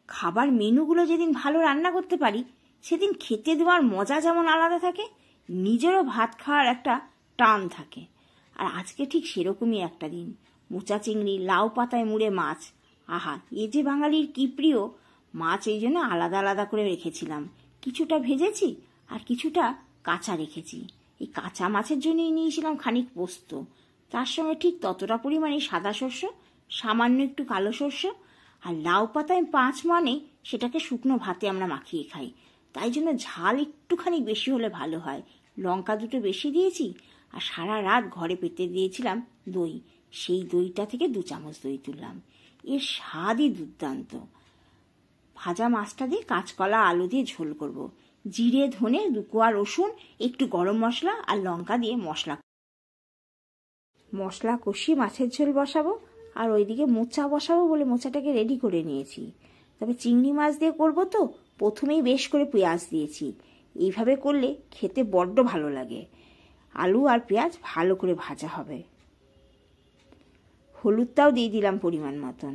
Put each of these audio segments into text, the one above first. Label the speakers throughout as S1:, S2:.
S1: খাবার মেনুগুলো যেদিন ভালো রান্না করতে পারি সেদিন খেতে দেওয়ার মজা যেমন আলাদা থাকে, নিজেরও ভাত খাওয়ার একটা টান থাকে। আর আজকে ঠিক সেরকমই একটা দিন। মোচা চিংড়ি, লাউ পাতায় মুড়ে মাছ, আহা, এ যে বাঙালির কি প্রিয়। মাছ এই জন্য আলাদা আলাদা করে রেখেছিলাম, কিছুটা ভেজেছি আর কিছুটা কাঁচা রেখেছি। এই কাঁচা মাছের জন্যই নিয়েছিলাম খানিক পোস্ত, তার সঙ্গে ঠিক ততটা পরিমাণে সাদা সর্ষ, সামান্য একটু কালো সর্ষ, আর লাউ পাতায় পাঁচ মানে সেটাকে শুকনো ভাতে আমরা মাখিয়ে খাই, তাই জন্য ঝাল একটুখানি বেশি হলে ভালো হয়। লঙ্কা দুটো বেশি দিয়েছি, আর সারা রাত ঘরে পেতে দিয়েছিলাম দই, সেই দইটা থেকে 2 চামচ দই তুললাম। এর স্বাদই দুর্দান্ত। ভাজা মাছটা দিয়ে কাঁচকলা আলু দিয়ে ঝোল করব। জিরে, ধনে, 2 কোয়া রসুন, একটু গরম মশলা আর লঙ্কা দিয়ে মশলা কষিয়ে মাছের ঝোল বসাবো। আর ওইদিকে মোচা বসাবো বলে মোচাটাকে রেডি করে নিয়েছি। তবে চিংড়ি মাছ দিয়ে করবো তো প্রথমেই বেশ করে পেঁয়াজ দিয়েছি। এইভাবে করলে খেতে বড্ড ভালো লাগে। আলু আর পেঁয়াজ ভালো করে ভাজা হবে। হলুদটাও দিয়ে দিলাম পরিমাণ মতন।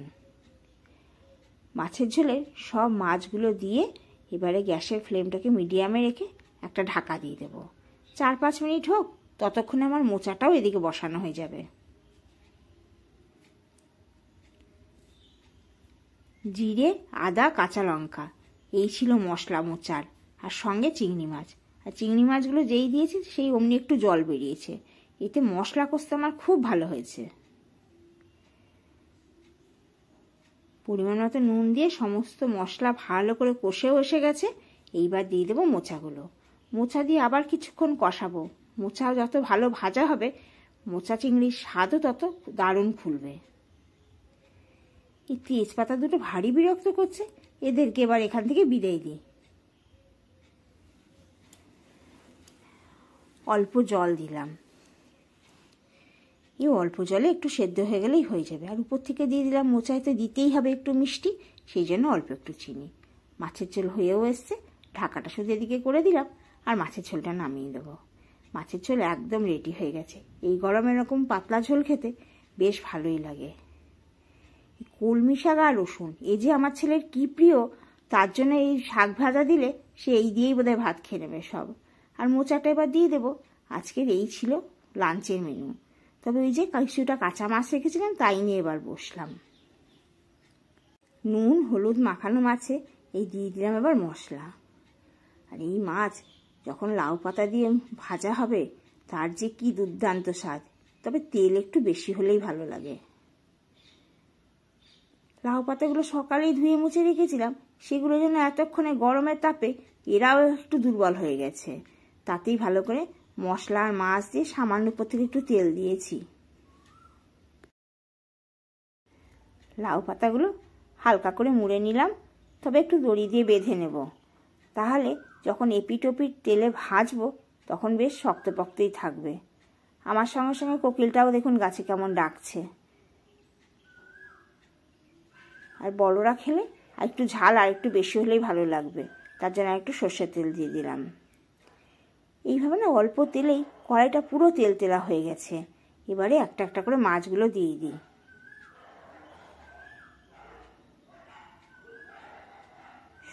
S1: মাছের ঝোলে সব মাছগুলো দিয়ে এবারে গ্যাসের ফ্লেমটাকে মিডিয়ামে রেখে একটা ঢাকা দিয়ে দেব। 4-5 মিনিট হোক, ততক্ষণে আমার মোচাটাও এদিকে বসানো হয়ে যাবে। জিরে, আদা, কাঁচা লঙ্কা, এই ছিল মশলা মোচার, আর সঙ্গে চিংড়ি মাছ। আর চিংড়ি মাছগুলো যেই দিয়েছি সেই অমনি একটু জল বেরিয়েছে। এতে মশলা কষতে আমার খুব ভালো হয়েছে। পরিমাণ মতো নুন দিয়ে সমস্ত মশলা ভালো করে কষেও এসে গেছে। এইবার দিয়ে দেবো মোচাগুলো। মোচা দিয়ে আবার কিছুক্ষণ কষাবো। মোচাও যত ভালো ভাজা হবে, মোচা চিংড়ির স্বাদও তত দারুণ খুলবে। এই তেজপাতা দুটো ভারী বিরক্ত করছে, এদেরকে এবার এখান থেকে বিদায় দিই। অল্প জল দিলাম। এই অল্প জলে একটু সেদ্ধ হয়ে গেলেই হয়ে যাবে। আর উপর থেকে দিয়ে দিলাম, মোচায় তো দিতেই হবে একটু মিষ্টি, সেই জন্য অল্প একটু চিনি। মাছের ঝোল হয়েও এসছে, ঢাকাটা শুধু এদিকে করে দিলাম আর মাছের ঝোলটা নামিয়ে দেবো। মাছের ঝোল একদম রেডি হয়ে গেছে। এই গরমে এরকম পাতলা ঝোল খেতে বেশ ভালোই লাগে। কলমি শাক আর রসুন, এই যে আমার ছেলের কি প্রিয়, তার জন্য এই শাক ভাজা দিলে সে এই দিয়েই বোধহয় ভাত খেয়ে নেবে সব। আর মোচাটা এবার দিয়ে দেবো। আজকের এই ছিল লাঞ্চের মেনু। তবে ওই যে কিছুটা কাঁচা মাছ রেখেছিলাম, তাই নিয়ে এবার বসলাম। নুন হলুদ মাখানো মাছে এই দিয়ে দিলাম এবার মশলা। আর এই মাছ যখন লাউ পাতা দিয়ে ভাজা হবে, তার যে কি দুর্দান্ত স্বাদ। তবে তেল একটু বেশি হলেই ভালো লাগে। লাউ পাতাগুলো সকালেই ধুয়ে মুছে রেখেছিলাম, সেগুলো যেন এতক্ষণে গরমের তাপে এরাও একটু দুর্বল হয়ে গেছে। তাতেই ভালো করে মশলা আর মাছ দিয়ে সামান্য উপর থেকে একটু তেল দিয়েছি। লাউ পাতাগুলো হালকা করে মুড়ে নিলাম, তবে একটু দড়ি দিয়ে বেঁধে নেব, তাহলে যখন এপিট ওপিট তেলে ভাজবো তখন বেশ শক্তপোক্তই থাকবে। আমার সঙ্গে সঙ্গে কোকিলটাও দেখুন গাছে কেমন ডাকছে। আর বড়রা খেলে আর একটু ঝাল আর একটু বেশি হলেই ভালো লাগবে, তার জন্য একটু সর্ষের তেল দিয়ে দিলাম। এইভাবে না অল্প তেলেই কড়াইটা পুরো তেল তেলা হয়ে গেছে। এবারে একটা একটা করে মাছগুলো দিয়ে দিই।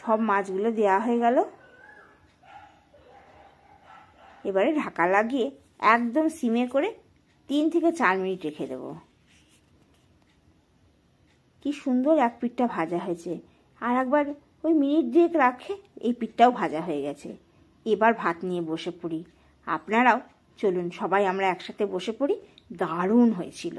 S1: সব মাছগুলো দেওয়া হয়ে গেল। এবারে ঢাকা লাগিয়ে একদম সিমে করে 3 থেকে 4 মিনিট রেখে দেব। কি সুন্দর এক পিঠটা ভাজা হয়েছে। আর একবার ওই মিনিট 2 রাখে এই পিঠটাও ভাজা হয়ে গেছে। এবার ভাত নিয়ে বসে পড়ি। আপনারাও চলুন, সবাই আমরা একসাথে বসে পড়ি। দারুণ হয়েছিল।